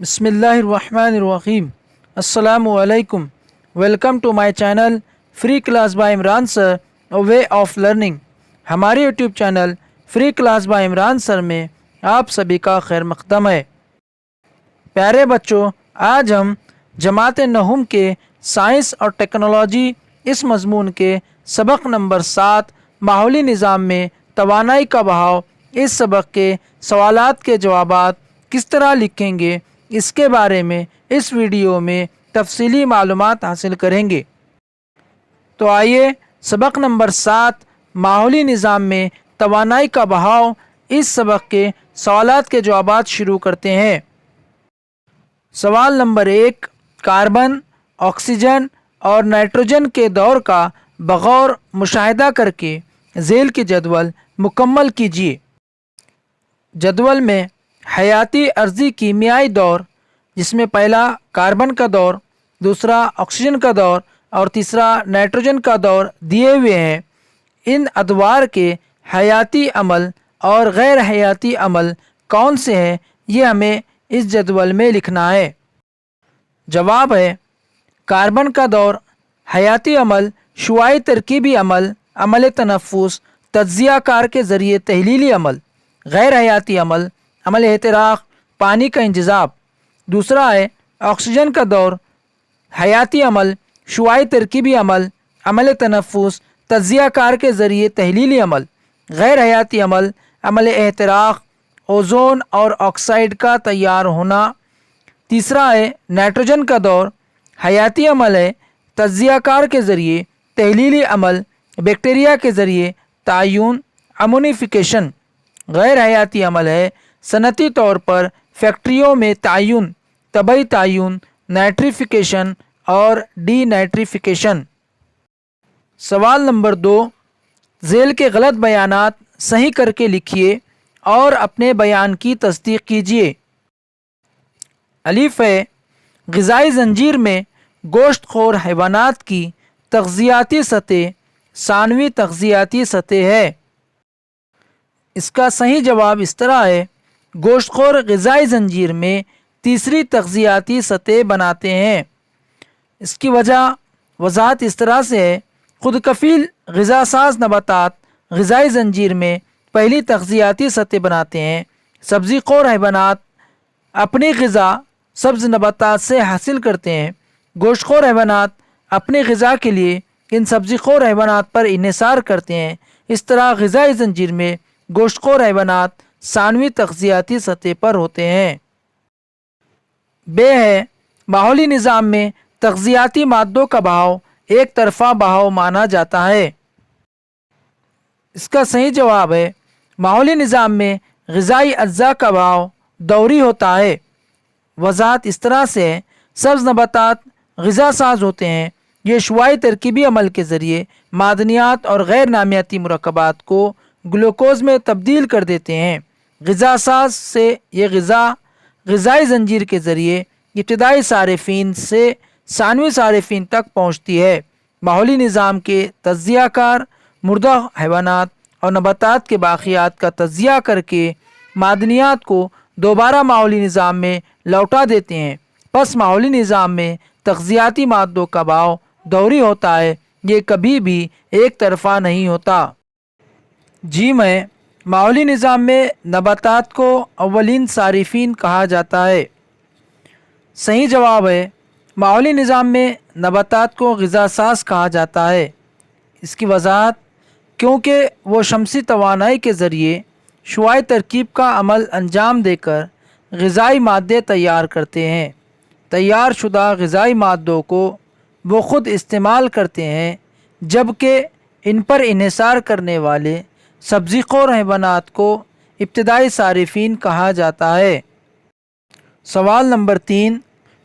बिस्मिल्लाहिर्रहमानिर्रहीम। अस्सलामु अलैकुम। Welcome to my channel free class by Imran sir a way of learning. हमारे YouTube channel free class by Imran sir में आप सभी का खैर मक़दम है। प्यारे बच्चों, आज हम जमात नहुम के साइंस और टेक्नोलॉजी इस मज़मून के सबक नंबर 7 माहौली निज़ाम में तवानाई का बहाव इस सबक के सवालात के जवाबात किस तरह लिखेंगे, इसके बारे में इस वीडियो में तफसीली मालूमात हासिल करेंगे। तो आइए सबक नंबर 7 माहौली निज़ाम में तवानाई का बहाव इस सबक के सवालात के जवाबात शुरू करते हैं। सवाल नंबर 1, कार्बन, ऑक्सीजन और नाइट्रोजन के दौर का बगौर मुशाहिदा करके झेल की जदवल मुकम्मल कीजिए। जदवल में हयाती अर्जी कीमियाई दौर, जिसमें पहला कार्बन का दौर, दूसरा ऑक्सीजन का दौर और तीसरा नाइट्रोजन का दौर दिए हुए हैं। इन अदवार के हयाती अमल और गैर हयाती अमल कौन से हैं, ये हमें इस जदवल में लिखना है। जवाब है, कार्बन का दौर हयाती अमल शुआई तरकीबी अमल, अमल तनफ़ुस, तज्ज़िया कार के ज़रिए तहलीली अमल। गैर हयाती अमल, अमल एहतराक़, पानी का इंतज़ाब। दूसरा है ऑक्सीजन का दौर हयाती अमल शुआई तरकीबी अमल, अमल तनफ़ुस, तज्ज़िया कार के ज़रिए तहलीली अमल। गैर हयाती अमल, अमल एहतराक़, ओज़ोन और ऑक्साइड का तैयार होना। तीसरा है नाइट्रोजन का दौर हयाती अमल है तज्ज़िया कार के ज़रिए तहलीली अमल, बैक्टीरिया के ज़रिए तायुन, अमोनिफिकेशन। गैर हयाती अमल है सनती तौर पर फैक्ट्रियों में तायुन, तबई तायुन, नाइट्रिफिकेशन और डी नाइट्रिफिकेशन। सवाल नंबर 2, झेल के गलत बयानात सही करके लिखिए और अपने बयान की तस्दीक कीजिए। अलीफ है, ग़िज़ाई ज़ंजीर में गोश्तखोर हैवानात की तग़ज़ियाती सतह सानवी तग़ज़ियाती सतह है। इसका सही जवाब इस तरह है, गोश्तखोर ग़िज़ाई ज़ंजीर में तीसरी तग़ज़ियाती सतह बनाते हैं। इसकी वजाहत इस तरह से है, खुद कफ़ील ग़िज़ा साज़ नबातात ग़िज़ाई ज़ंजीर में पहली तग़ज़ियाती सतह बनाते हैं। सब्ज़ी खोर हैवानात अपनी ग़िज़ा सब्ज़ नबातात से हासिल करते हैं। गोश्तखोर हैवानात अपनी ग़िज़ा के लिए इन सब्ज़ी खोर हैवानात पर इन्हिसार करते हैं। इस तरह ग़िज़ाई ज़ंजीर में गोश्तखोर हैवानात सानवी तग़ज़ियाती सतह पर होते हैं। बे है, माहौली निज़ाम में तग़ज़ियाती मादों का बहाव एक तरफ़ा बहाव माना जाता है। इसका सही जवाब है, माहौली निज़ाम में ग़िज़ाई अज्जा का बहाव दौरी होता है। वजाहत इस तरह से है, सब्ज़ नबातात ग़िज़ा साज़ होते हैं। ये शुआई तरकीबी अमल के ज़रिए मादनियात और गैर नामियाती मुरक्कबात को ग्लूकोज़ में तब्दील कर देते हैं। ग़िज़ा साज़ से ये ग़िज़ाई ज़ंजीर के ज़रिए इब्तिदाई सारिफ़ीन से सानवी सारिफ़ीन तक पहुँचती है। माहौली निज़ाम के तज्ज़िया कार मुर्दा हैवानात और नबातात के बाक़ियात का तज्ज़िया करके मादनियात को दोबारा माहौली निज़ाम में लौटा देते हैं। बस माहौली निज़ाम में तग़ज़ियाती मादों का बहाव दौरी होता है, ये कभी भी एक तरफ़ा नहीं होता। जी में माहौली निज़ाम में नबातात को अव्वलीन सारिफ़ीन कहा जाता है। सही जवाब है, माहौली निज़ाम में नबातात को ग़िज़ा साज़ कहा जाता है। इसकी वजाहत, क्योंकि वो शमसी तवानाई के ज़रिए शुआई तरकीब का अमल अंजाम देकर ग़िज़ाई मादे तैयार करते हैं। तैयार शुदा ग़िज़ाई मादों को वो ख़ुद इस्तेमाल करते हैं, जबकि इन पर इन्हिसार करने वाले सब्ज़ी खोर हैवानात को इब्तिदाई सारिफ़ीन कहा जाता है। सवाल नंबर 3,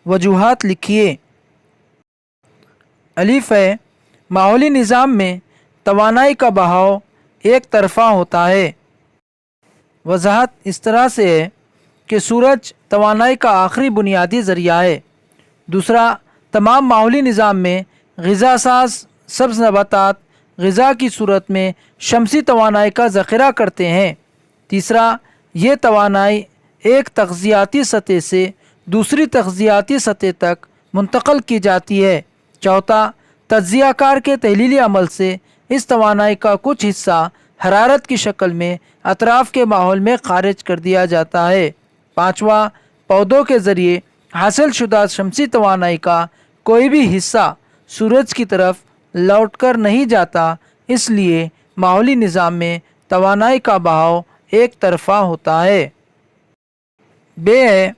वजूहात लिखिए। अलीफ है, माहौली निज़ाम में तवानाई का बहाव एक तरफ़ा होता है। वजाहत इस तरह से है कि सूरज तवानाई का आखिरी बुनियादी ज़रिया है। दूसरा, तमाम माहौली निज़ाम में ग़िज़ा साज़ सब्ज़ नबातात ग़िज़ा की सूरत में शमसी तवानाई का ज़ख़ीरा करते हैं। तीसरा, ये तवानाई एक तग़ज़ियाती सतह से دوسری تغذیاتی سطح تک منتقل کی جاتی ہے۔ چوتھا، تجزیہ کار کے تحلیلی عمل سے اس توانائی کا کچھ حصہ حرارت کی شکل میں اطراف کے ماحول میں خارج کر دیا جاتا ہے۔ پانچواں، پودوں کے ذریعے حاصل شدہ شمسی توانائی کا کوئی بھی حصہ سورج کی طرف لوٹ کر نہیں جاتا، اس لیے ماحولی نظام میں توانائی کا بہاؤ ایک طرفہ ہوتا ہے۔ ہے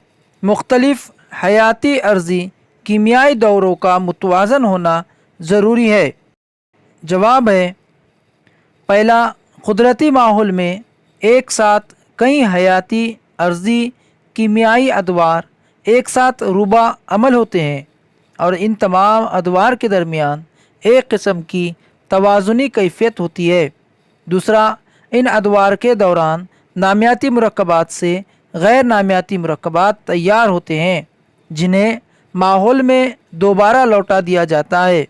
مختلف حیاتی عرضی کیمیائی دوروں کا متوازن ہونا ضروری ہے۔ جواب ہے پہلا، قدرتی ماحول میں ایک ساتھ کئی حیاتی عرضی کیمیائی ادوار ایک ساتھ روبہ عمل ہوتے ہیں اور ان تمام ادوار کے درمیان ایک قسم کی توازنی کیفیت ہوتی ہے۔ دوسرا، ان ادوار کے دوران نامیاتی مرکبات سے غیر نامیاتی مرکبات تیار ہوتے ہیں جنہیں ماحول میں دوبارہ لوٹا دیا جاتا ہے۔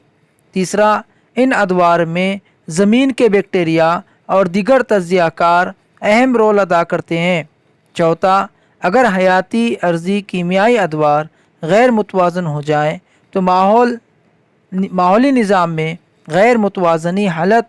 تیسرا، ان ادوار میں زمین کے بیکٹیریا اور دیگر تجزیہ کار اہم رول ادا کرتے ہیں۔ چوتھا، اگر حیاتی عرضی کیمیائی ادوار غیر متوازن ہو جائے تو ماحولی نظام میں غیر متوازنی حالت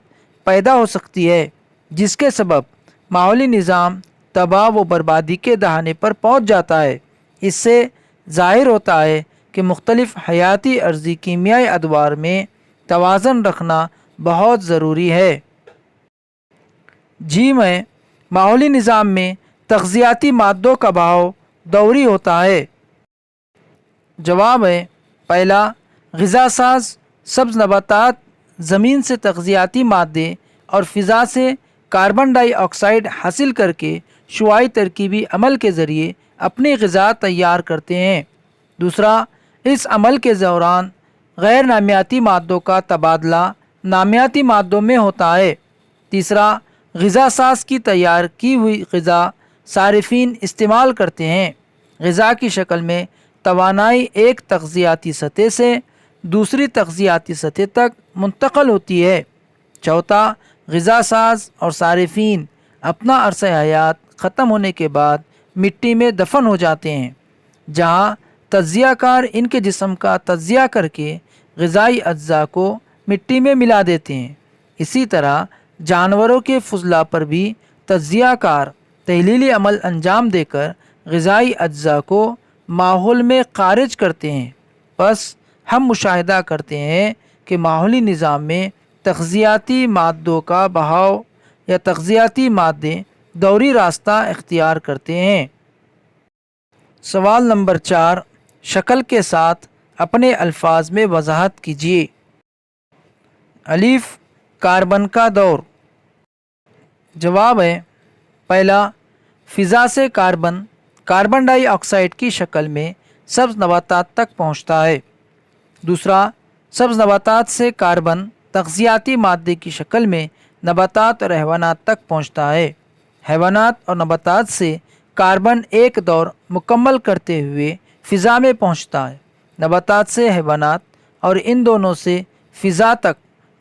پیدا ہو سکتی ہے، جس کے سبب ماحولی نظام تباہ و بربادی کے دہانے پر پہنچ جاتا ہے۔ اس سے ظاہر ہوتا ہے کہ مختلف حیاتی عرضی کیمیائی ادوار میں توازن رکھنا بہت ضروری ہے۔ میں ماحولی نظام میں تغذیاتی مادوں کا بہاؤ دوری ہوتا ہے۔ جواب ہے پہلا، غذا ساز سبز نباتات زمین سے تغذیاتی مادے اور فضا سے کاربن ڈائی آکسائیڈ حاصل کر کے شعاعی ترکیبی عمل کے ذریعے اپنی غذا تیار کرتے ہیں۔ دوسرا، اس عمل کے دوران غیر نامیاتی مادوں کا تبادلہ نامیاتی مادوں میں ہوتا ہے۔ تیسرا، غذا ساز کی تیار کی ہوئی غذا صارفین استعمال کرتے ہیں۔ غذا کی شکل میں توانائی ایک تغذیاتی سطح سے دوسری تغذیاتی سطح تک منتقل ہوتی ہے۔ چوتھا، غذا ساز اور صارفین اپنا عرصہ حیات ختم ہونے کے بعد مٹی میں دفن ہو جاتے ہیں، جہاں تجزیہ کار ان کے جسم کا تجزیہ کر کے غذائی اجزاء کو مٹی میں ملا دیتے ہیں۔ اسی طرح جانوروں کے فضلہ پر بھی تجزیہ کار تحلیلی عمل انجام دے کر غذائی اجزاء کو ماحول میں خارج کرتے ہیں۔ بس ہم مشاہدہ کرتے ہیں کہ ماحولی نظام میں تغذیاتی مادوں کا بہاؤ یا تغذیاتی مادے دوری راستہ اختیار کرتے ہیں۔ سوال نمبر 4، شکل کے ساتھ اپنے الفاظ میں وضاحت کیجیے۔ الف، کاربن کا دور۔ جواب ہے پہلا، فضا سے کاربن ڈائی آکسائیڈ کی شکل میں سبز نباتات تک پہنچتا ہے۔ دوسرا، سبز نباتات سے کاربن تغذیاتی مادے کی شکل میں نباتات اور حیوانات تک پہنچتا ہے۔ حیوانات اور نباتات سے کاربن ایک دور مکمل کرتے ہوئے فضا میں پہنچتا ہے۔ نباتات سے حیوانات اور ان دونوں سے فضا تک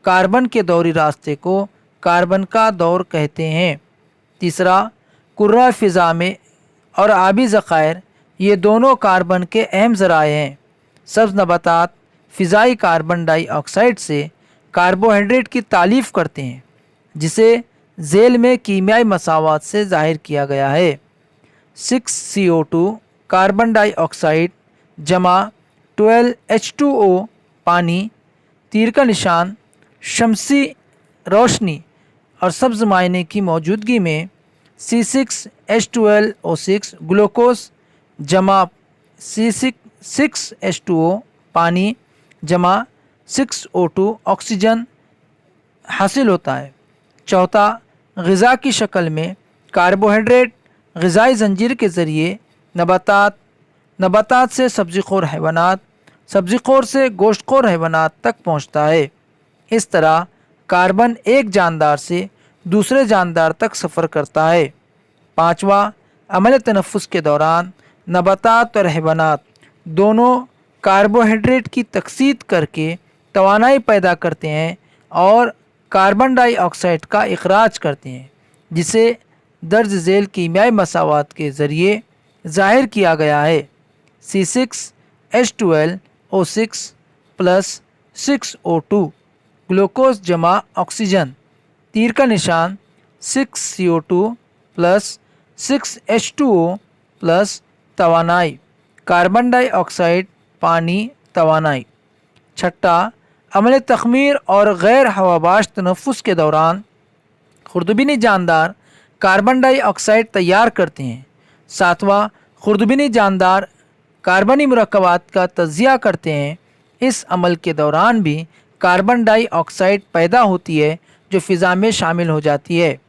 کاربن کے دوری راستے کو کاربن کا دور کہتے ہیں۔ تیسرا، کرۂ فضا میں اور آبی ذخائر، یہ دونوں کاربن کے اہم ذرائع ہیں۔ سبز نباتات فضائی کاربن ڈائی آکسائیڈ سے کاربوہائیڈریٹ کی تالیف کرتے ہیں، جسے ذیل میں کیمیائی مساوات سے ظاہر کیا گیا ہے۔ 6CO2 کاربن ڈائی آکسائیڈ جمع 12H2O پانی، تیر کا نشان شمسی روشنی اور سبز معائنے کی موجودگی میں C6H12O6 گلوکوز جمع C6H2O پانی جمع 6O2 آکسیجن حاصل ہوتا ہے۔ چوتھا، غذا کی شکل میں کاربوہائیڈریٹ غذائی زنجیر کے ذریعے نباتات سے سبزی خور حیوانات، سبزی خور سے گوشت خور حیوانات تک پہنچتا ہے۔ اس طرح کاربن ایک جاندار سے دوسرے جاندار تک سفر کرتا ہے۔ پانچواں، عمل تنفس کے دوران نباتات اور حیوانات دونوں کاربوہائیڈریٹ کی تکسید کر کے توانائی پیدا کرتے ہیں اور کاربن ڈائی آکسائیڈ کا اخراج کرتے ہیں، جسے درج ذیل کیمیائی مساوات کے ذریعے ظاہر کیا گیا ہے۔ C6H12O6 प्लस 6O2 ग्लूकोज जमा ऑक्सीजन। तीर का निशान 6CO2 प्लस 6H2O प्लस तवानाई, कार्बन डाइऑक्साइड पानी तवानाई। छठा, अमल तख़मीर और गैर हवाबाश तनफ़ुस के दौरान खुर्दबीनी जानदार कार्बन डाइऑक्साइड तैयार करते हैं। सातवां, खुर्दबीनी जानदार कार्बनी मुरक्कबात का तज़िया करते हैं। इस अमल के दौरान भी कार्बन डाइऑक्साइड पैदा होती है जो फ़िज़ा में शामिल हो जाती है।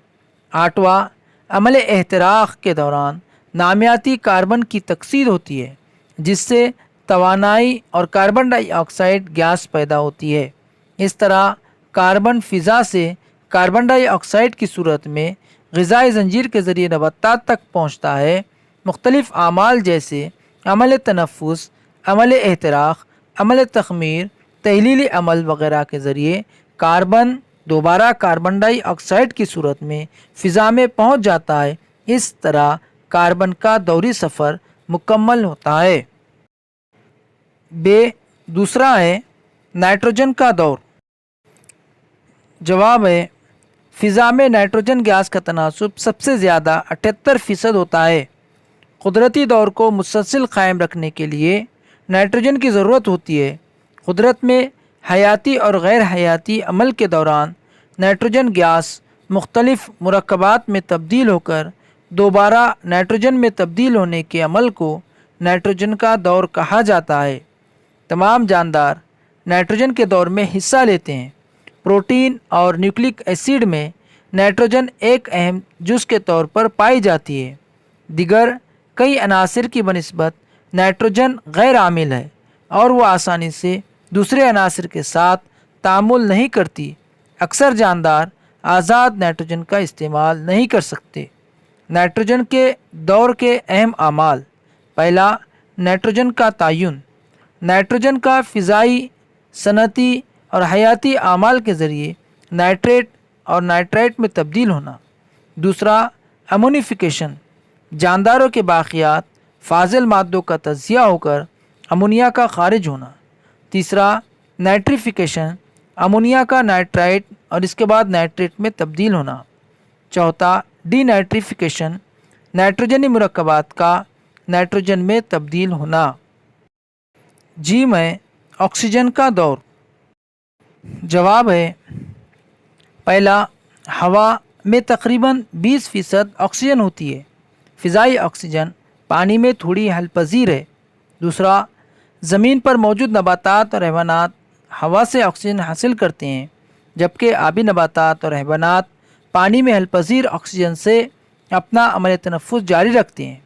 आठवां, अमल एहतराक़ के दौरान नामियाती कार्बन की तकसीर होती है जिससे तवानाई और कार्बन डाइऑक्साइड गैस पैदा होती है। इस तरह कार्बन फ़िज़ा से कार्बन डाइऑक्साइड की सूरत में ग़िज़ाई ज़ंजीर के ज़रिए नबातात तक पहुँचता है। मुख्तलिफ़ आमाल जैसे अमल तनफ़ुस, अमल एहतराक़, अमल तख़मीर, तहलीली अमल वग़ैरह के ज़रिए कार्बन दोबारा कार्बन डाइऑक्साइड की सूरत में फ़िज़ा में पहुँच जाता है। इस तरह कार्बन का दौरी सफ़र मुकम्मल होता है। दूसरा है नाइट्रोजन का दौर। जवाब है, फ़िज़ा में नाइट्रोजन गैस का तनासुब सबसे ज़्यादा 78% होता है। कुदरती दौर को मुसलसल क़ायम रखने के लिए नाइट्रोजन की ज़रूरत होती है। कुदरत में हयाती और गैर हयाती अमल के दौरान नाइट्रोजन गैस मुख्तलिफ़ मुरक्कबात में तब्दील होकर दोबारा नाइट्रोजन में तब्दील होने के अमल को नाइट्रोजन का दौर कहा जाता है। तमाम जानदार नाइट्रोजन के दौर में हिस्सा लेते हैं। प्रोटीन और न्यूक्लिक एसिड में नाइट्रोजन एक अहम जुज़ के तौर पर पाई जाती है। दिगर कई अनासिर की बनिस्बत नाइट्रोजन गैर आमिल है और वह आसानी से दूसरे अनासिर के साथ तामुल नहीं करती। अक्सर जानदार आज़ाद नाइट्रोजन का इस्तेमाल नहीं कर सकते। नाइट्रोजन के दौर के अहम आमाल। पहला, नाइट्रोजन का तयन। नाइट्रोजन का फ़िज़ाई, सनती और हयाती आमाल के ज़रिए नाइट्रेट और नाइट्राइट में तब्दील होना। दूसरा, अमोनिफिकेशन। जानदारों के बाक़ियात फाजिल मादों का तज़िया होकर अमोनिया का खारिज होना। तीसरा, नाइट्रिफिकेशन। अमोनिया का नाइट्राइट और इसके बाद नाइट्रेट में तब्दील होना। चौथा, डीनाइट्रिफिकेशन। नाइट्रोजनी मुरक्कबात का नाइट्रोजन में तब्दील होना। जी में ऑक्सीजन का दौर। जवाब है, पहला, हवा में तकरीबन 20% ऑक्सीजन होती है। फ़िज़ाई ऑक्सीजन पानी में थोड़ी हलपजीर है। दूसरा, ज़मीन पर मौजूद नबातात और हैवानात हवा से ऑक्सीजन हासिल करते हैं जबकि आबी नबातात और हैवानात पानी में हलपजीर ऑक्सीजन से अपना अमल तनफ़ुस जारी रखते हैं।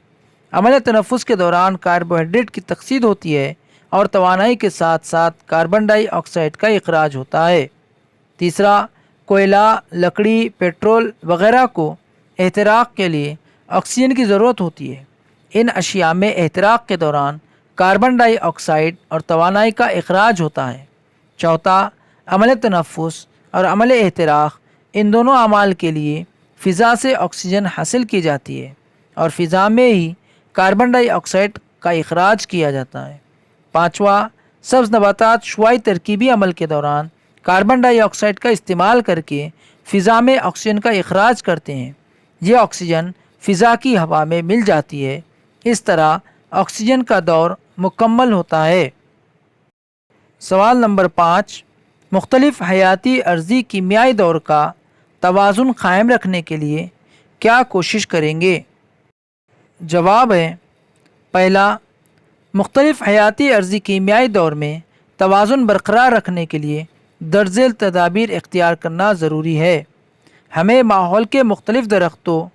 अमल तनफ़ुस के दौरान कार्बोहाइड्रेट की तकसीद होती है और तवानाई के साथ साथ कार्बन डाइऑक्साइड का इखराज होता है। तीसरा, कोयला, लकड़ी, पेट्रोल वग़ैरह को एहतराक़ के लिए ऑक्सीजन की ज़रूरत होती है। इन अशिया में एहतराक़ के दौरान कार्बन डाइऑक्साइड और तवानाई का इखराज होता है। चौथा, अमल तनफ़ुस और अमल एहतराक़, इन दोनों अमाल के लिए फ़िज़ा से ऑक्सीजन हासिल की जाती है और फ़िज़ा में ही कार्बन डाइऑक्साइड का इखराज किया जाता है। पाँचवा, सब्ज़ नबातात शुआई तरकीबी अमल के दौरान कार्बन डाइऑक्साइड का इस्तेमाल करके फ़िज़ा में ऑक्सीजन का इखराज करते हैं। ये ऑक्सीजन फ़िज़ा की हवा में मिल जाती है। इस तरह ऑक्सीजन का दौर मुकम्मल होता है। सवाल नंबर 5, मुख्तलिफ़ हयाती अर्ज़ी कीमियाई दौर का तवाज़ुन क़ायम रखने के लिए क्या कोशिश करेंगे? जवाब है, पहला, मुख्तलिफ़ हयाती अर्ज़ी कीमियाई दौर में तवाज़ुन बरकरार रखने के लिए दर्ज़ेल तदाबीर इख्तियार करना ज़रूरी है। हमें माहौल के मुख्तलिफ़ दरख्तों,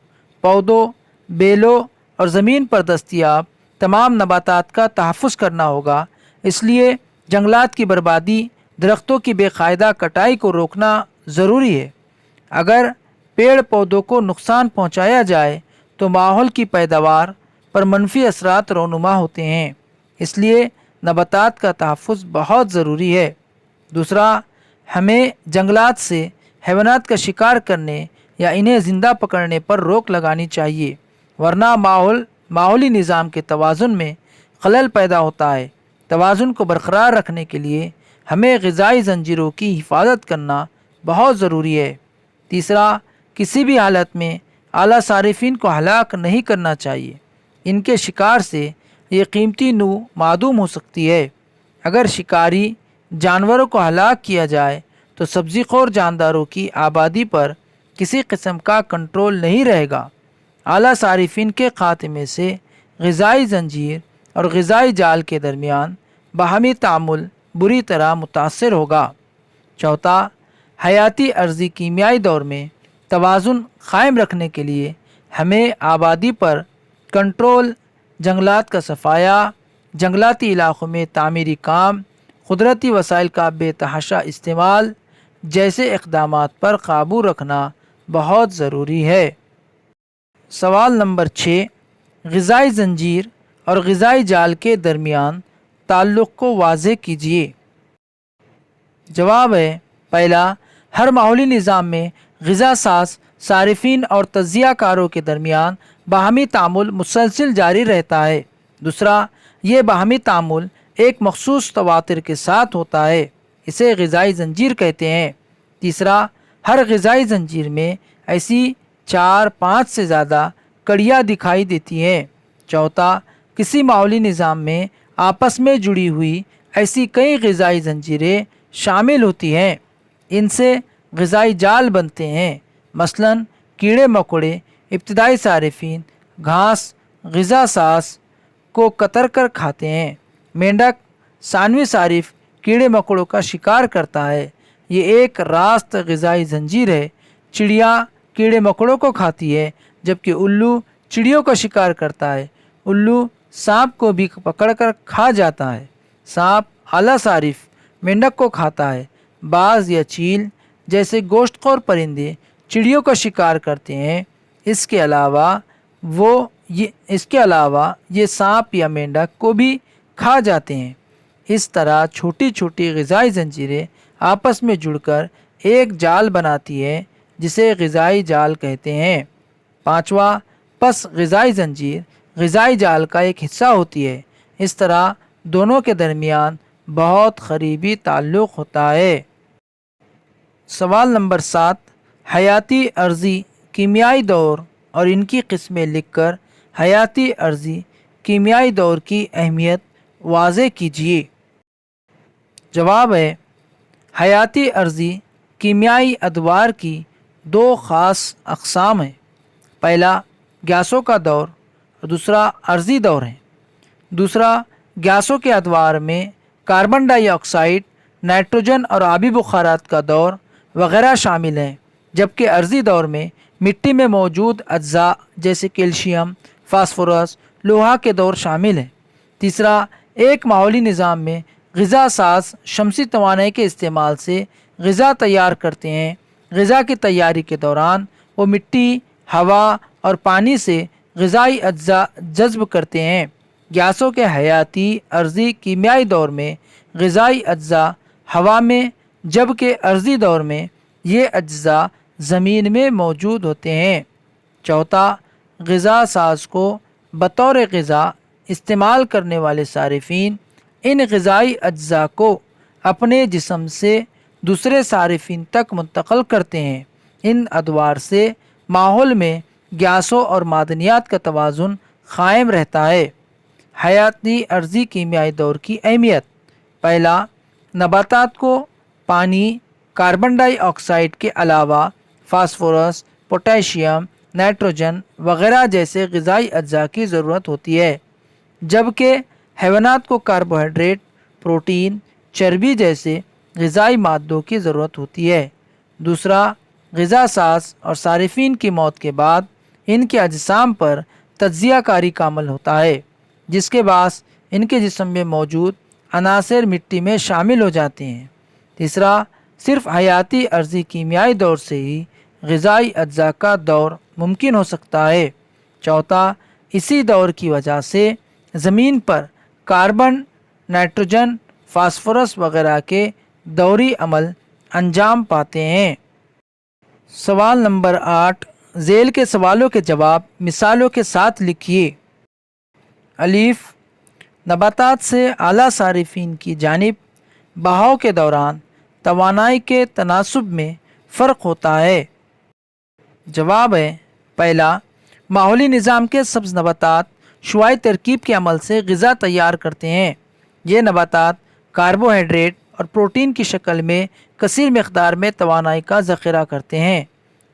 पौधों, बेलों और ज़मीन पर दस्तयाब तमाम नबातात का तहफ़्फ़ुज़ करना होगा। इसलिए जंगलात की बर्बादी, दरख्तों की बेकायदा कटाई को रोकना ज़रूरी है। अगर पेड़ पौधों को नुकसान पहुँचाया जाए तो माहौल की पैदावार पर मनफी असरात रोनुमा होते हैं। इसलिए नबातात का तहफ़्फ़ुज़ बहुत ज़रूरी है। दूसरा, हमें जंगलात से हैवानात का शिकार करने या इन्हें ज़िंदा पकड़ने पर रोक लगानी चाहिए, वरना माहौली निज़ाम के तवाज़ुन में خلل پیدا ہوتا ہے۔ توازن کو برقرار رکھنے کے لیے ہمیں غذائی زنجیروں کی حفاظت کرنا بہت ضروری ہے۔ تیسرا، کسی بھی حالت میں اعلیٰ صارفین کو ہلاک نہیں کرنا چاہیے۔ ان کے شکار سے یہ قیمتی نوع معدوم ہو سکتی ہے۔ اگر شکاری جانوروں کو ہلاک کیا جائے تو سبزی خور جانداروں کی آبادی پر کسی قسم کا کنٹرول نہیں رہے گا۔ اعلیٰ صارفین کے خاتمے سے غذائی زنجیر اور غذائی جال کے درمیان باہمی تعامل بری طرح متاثر ہوگا۔ چوتھا، حیاتی عرضی کیمیائی دور میں توازن قائم رکھنے کے لیے ہمیں آبادی پر کنٹرول، جنگلات کا صفایا، جنگلاتی علاقوں میں تعمیری کام، قدرتی وسائل کا بے تحاشا استعمال جیسے اقدامات پر قابو رکھنا بہت ضروری ہے۔ سوال نمبر 6، غذائی زنجیر اور غذائی جال کے درمیان تعلق کو واضح کیجیے۔ جواب ہے، پہلا، ہر ماحولی نظام میں غذا ساز صارفین اور تجزیہ کاروں کے درمیان باہمی تعامل مسلسل جاری رہتا ہے۔ دوسرا، یہ باہمی تعامل ایک مخصوص تواتر کے ساتھ ہوتا ہے، اسے غذائی زنجیر کہتے ہیں۔ تیسرا، ہر غذائی زنجیر میں ایسی 4-5 سے زیادہ کڑیاں دکھائی دیتی ہیں۔ چوتھا، کسی ماحولی نظام میں آپس میں جڑی ہوئی ایسی کئی غذائی زنجیریں شامل ہوتی ہیں، ان سے غذائی جال بنتے ہیں۔ مثلاً کیڑے مکوڑے ابتدائی صارفین گھاس غذا ساز کو کتر کر کھاتے ہیں۔ مینڈک ثانوی صارف کیڑے مکوڑوں کا شکار کرتا ہے، یہ ایک راست غذائی زنجیر ہے۔ چڑیا کیڑے مکوڑوں کو کھاتی ہے جبکہ الو چڑیوں کا شکار کرتا ہے۔ الو سانپ کو بھی پکڑ کر کھا جاتا ہے۔ سانپ اعلیٰ صارف مینڈک کو کھاتا ہے۔ باز یا چیل جیسے گوشت خور پرندے چڑیوں کا شکار کرتے ہیں۔ اس کے علاوہ یہ سانپ یا مینڈک کو بھی کھا جاتے ہیں۔ اس طرح چھوٹی چھوٹی غذائی زنجیریں آپس میں جڑ کر ایک جال بناتی ہے جسے غذائی جال کہتے ہیں۔ پانچواں، پس غذائی زنجیر غذائی جال کا ایک حصہ ہوتی ہے، اس طرح دونوں کے درمیان بہت قریبی تعلق ہوتا ہے۔ سوال نمبر 7، حیاتی عرضی کیمیائی دور اور ان کی قسمیں لکھ کر حیاتی عرضی کیمیائی دور کی اہمیت واضح کیجیے۔ جواب ہے، حیاتی عرضی کیمیائی ادوار کی 2 خاص اقسام ہیں۔ پہلا گیسوں کا دور اور دوسرا عرضی دور ہے۔ دوسرا، گیسوں کے ادوار میں کاربن ڈائی آکسائڈ، نائٹروجن اور آبی بخارات کا دور وغیرہ شامل ہیں، جبکہ عرضی دور میں مٹی میں موجود اجزاء جیسے کیلشیم، فاسفورس، لوہا کے دور شامل ہیں۔ تیسرا، ایک ماحولی نظام میں غذا ساز شمسی توانائی کے استعمال سے غذا تیار کرتے ہیں۔ غذا کی تیاری کے دوران وہ مٹی، ہوا اور پانی سے غذائی اجزاء جذب کرتے ہیں۔ گیسوں کے حیاتی عرضی کیمیائی دور میں غذائی اجزاء ہوا میں، جبکہ عرضی دور میں یہ اجزاء زمین میں موجود ہوتے ہیں۔ چوتھا، غذا ساز کو بطور غذا استعمال کرنے والے صارفین ان غذائی اجزاء کو اپنے جسم سے دوسرے صارفین تک منتقل کرتے ہیں۔ ان ادوار سے ماحول میں گیسوں اور معدنیات کا توازن قائم رہتا ہے۔ حیاتی عرضی کیمیائی دور کی اہمیت: پہلا، نباتات کو پانی، کاربن ڈائی آکسائڈ کے علاوہ فاسفورس، پوٹیشیم، نائٹروجن وغیرہ جیسے غذائی اجزاء کی ضرورت ہوتی ہے، جبکہ حیوانات کو کاربوہائیڈریٹ، پروٹین، چربی جیسے غذائی مادوں کی ضرورت ہوتی ہے۔ دوسرا، غذا ساز اور صارفین کی موت کے بعد ان کے اجسام پر تجزیہ کاری کا عمل ہوتا ہے، جس کے باعث ان کے جسم میں موجود عناصر مٹی میں شامل ہو جاتے ہیں۔ تیسرا، صرف حیاتی عرضی کیمیائی دور سے ہی غذائی اجزاء کا دور ممکن ہو سکتا ہے۔ چوتھا، اسی دور کی وجہ سے زمین پر کاربن، نائٹروجن، فاسفورس وغیرہ کے دوری عمل انجام پاتے ہیں۔ سوال نمبر 8، ذیل کے سوالوں کے جواب مثالوں کے ساتھ لکھیے۔ الف، नबातात से आला सारिफिन की जानिब बहाव के दौरान तवानाई के तनासुब में फ़र्क होता है। जवाब है पहला, माहौली निज़ाम के सब्ज़ नबातात शुआई तरकीब के अमल से ग़िज़ा तैयार करते हैं। ये नबातात कार्बोहाइड्रेट और प्रोटीन की शक्ल में कसीर मकदार में तवानाई का ज़ख़ीरा करते हैं।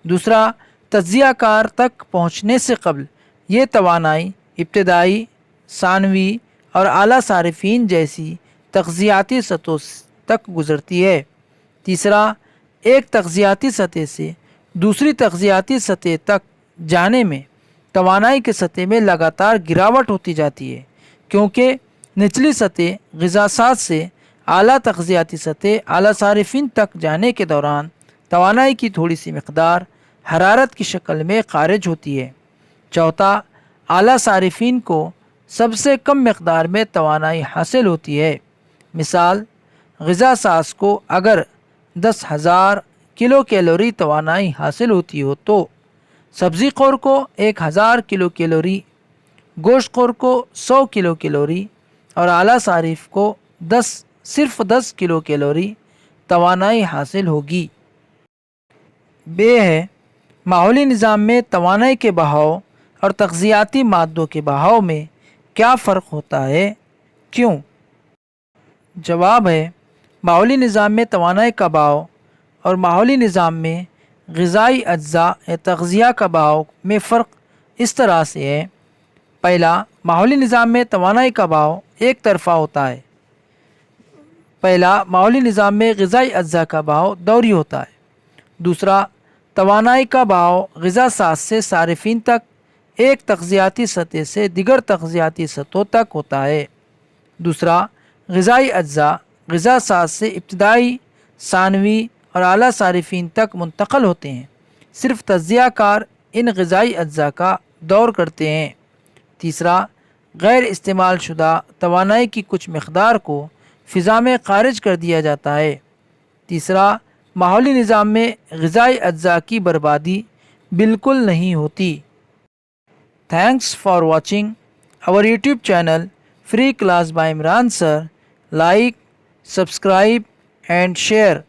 दूसरा, तज्ज़िया कार तक पहुँचने से कबल ये तवानाई इब्तदाई, सानवी और आला सारिफिन जैसी तग़ज़ियाती सतहों तक गुज़रती है। तीसरा, एक तग़ज़ियाती सतह से दूसरी तग़ज़ियाती सतह तक जाने में तवानाई के सतह में लगातार गिरावट होती जाती है, क्योंकि निचली सतह ग़िज़ासात से आला तग़ज़ियाती सतह आला सारिफिन तक जाने के दौरान तवानाई की थोड़ी सी मकदार हरारत की शक्ल में ख़ारिज होती है। चौथा, आला सारिफिन को सबसे कम मकदार में तवानाई हासिल होती है। मिसाल, ग़िज़ा साज़ को अगर 10,000 किलो कैलोरी तवानाई हासिल होती हो तो सब्ज़ी खोर को 1,000 किलो कैलोरी, गोश्त खोर को 100 किलो कैलोरी और आला सारिफ को सिर्फ 10 किलो कैलोरी तवानाई हासिल होगी। बे है, माहौली निज़ाम में तवानाई के बहाव और तग़ज़ियाती मादों के बहाव में क्या फ़र्क होता है, क्यों? जवाब है, माहौली निज़ाम में तवानाई का बहाव और माहौली निज़ाम में ग़िज़ाई अज्जा या तग़ज़िया का बहाव में फ़र्क इस तरह से है। पहला, माहौली निज़ाम में तवानाई का बहाव एक तरफ़ा होता है। माहौली निज़ाम में ग़िज़ाई अज्जा का बहाव दौरी होता है। दूसरा, तवानाई का बहाव ग़िज़ा साज़ से सारिफिन तक एक तग़ज़ियाती सतह से दिगर तग़ज़ियाती सतहों तक होता है। दूसरा, ग़िज़ाई अज्जा ग़िज़ा साज़ से इब्तदाई, सानवी और आला सारिफिन तक मुंतक़ल होते हैं। सिर्फ तज्ज़िया कार इन ग़िज़ाई अज्जा का दौर करते हैं। तीसरा, गैर इस्तेमाल शुदा तवानाई की कुछ मकदार को फ़िज़ा में ख़ारिज कर दिया जाता है। तीसरा, माहौली निज़ाम में ग़िज़ाई अज्जा की बर्बादी बिल्कुल नहीं होती। Thanks for watching our YouTube channel free class by Imran sir. Like, subscribe and share.